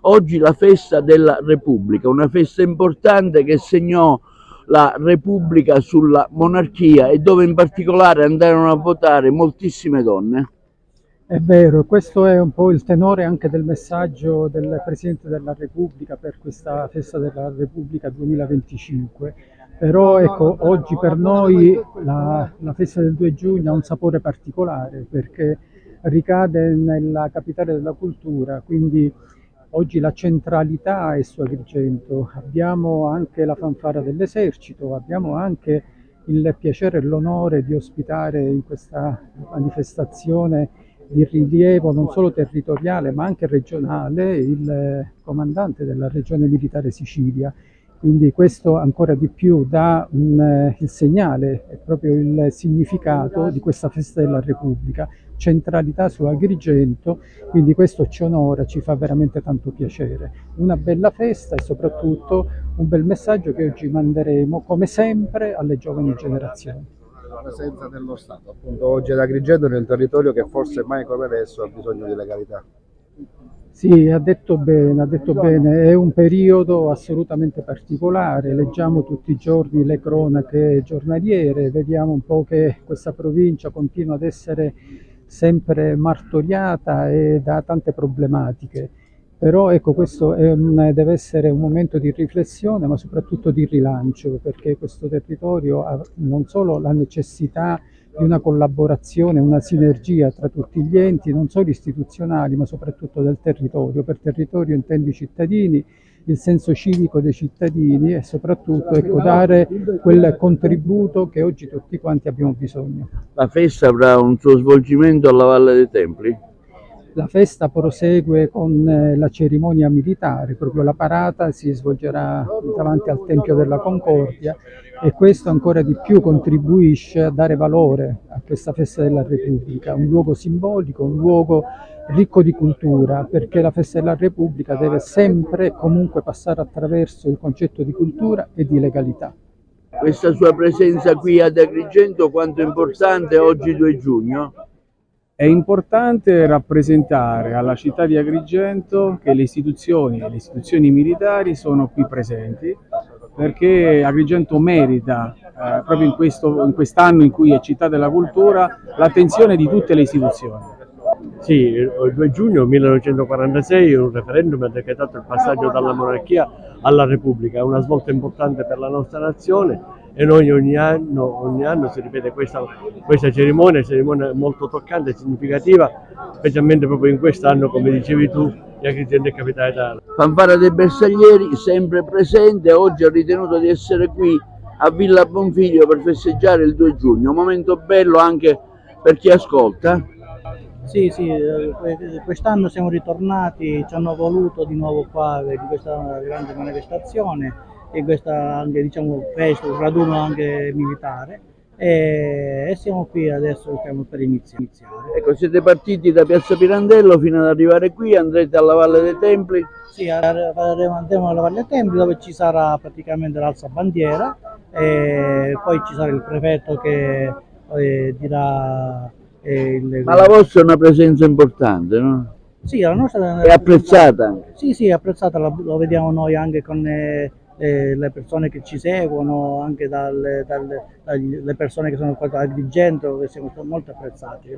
oggi la festa della Repubblica, una festa importante che segnò la Repubblica sulla monarchia e dove in particolare andarono a votare moltissime donne. È vero, questo è un po' il tenore anche del messaggio del Presidente della Repubblica per questa festa della Repubblica 2025. Però ecco, oggi per noi la festa del 2 giugno ha un sapore particolare perché ricade nella capitale della cultura, quindi oggi la centralità è su Agrigento. Abbiamo anche la fanfara dell'esercito, abbiamo anche il piacere e l'onore di ospitare in questa manifestazione di rilievo non solo territoriale ma anche regionale il comandante della regione militare Sicilia. Quindi questo ancora di più dà il segnale, è proprio il significato di questa festa della Repubblica, centralità su Agrigento, quindi questo ci onora, ci fa veramente tanto piacere. Una bella festa e soprattutto un bel messaggio che oggi manderemo come sempre alle giovani generazioni. La presenza dello Stato, appunto oggi ad Agrigento, nel territorio che forse mai come adesso ha bisogno di legalità. Sì, ha detto bene, è un periodo assolutamente particolare, leggiamo tutti i giorni le cronache giornaliere, vediamo un po' che questa provincia continua ad essere sempre martoriata e da tante problematiche. Però ecco, questo deve essere un momento di riflessione ma soprattutto di rilancio, perché questo territorio ha non solo la necessità di una collaborazione, una sinergia tra tutti gli enti, non solo istituzionali ma soprattutto del territorio. Per territorio intendo i cittadini, il senso civico dei cittadini e soprattutto ecco, dare quel contributo che oggi tutti quanti abbiamo bisogno. La festa avrà un suo svolgimento alla Valle dei Templi? La festa prosegue con la cerimonia militare, proprio la parata si svolgerà davanti al Tempio della Concordia e questo ancora di più contribuisce a dare valore a questa festa della Repubblica, un luogo simbolico, un luogo ricco di cultura, perché la festa della Repubblica deve sempre e comunque passare attraverso il concetto di cultura e di legalità. Questa sua presenza qui ad Agrigento quanto è importante oggi 2 giugno? È importante rappresentare alla città di Agrigento che le istituzioni militari sono qui presenti, perché Agrigento merita, proprio in quest'anno in cui è città della cultura, l'attenzione di tutte le istituzioni. Sì, il 2 giugno 1946 un referendum ha decretato il passaggio dalla monarchia alla Repubblica, è una svolta importante per la nostra nazione e noi ogni anno si ripete questa cerimonia molto toccante e significativa, specialmente proprio in quest'anno, come dicevi tu, di Agrigento e Capitale d'Italia. Fanfara dei Bersaglieri sempre presente, oggi ha ritenuto di essere qui a Villa Bonfiglio per festeggiare il 2 giugno, un momento bello anche per chi ascolta. Sì, quest'anno siamo ritornati, ci hanno voluto di nuovo qua in questa grande manifestazione, in questa anche diciamo festa, un raduno anche militare e siamo qui adesso, stiamo per iniziare. Ecco, siete partiti da Piazza Pirandello fino ad arrivare qui, andrete alla Valle dei Templi? Sì, andiamo alla Valle dei Templi dove ci sarà praticamente l'alzabandiera e poi ci sarà il prefetto che dirà... Ma la vostra è una presenza importante, no? Sì, la nostra è apprezzata? Sì, è apprezzata, lo vediamo noi anche con le persone che ci seguono, anche dalle persone che sono qua a Agrigento, che siamo molto apprezzati.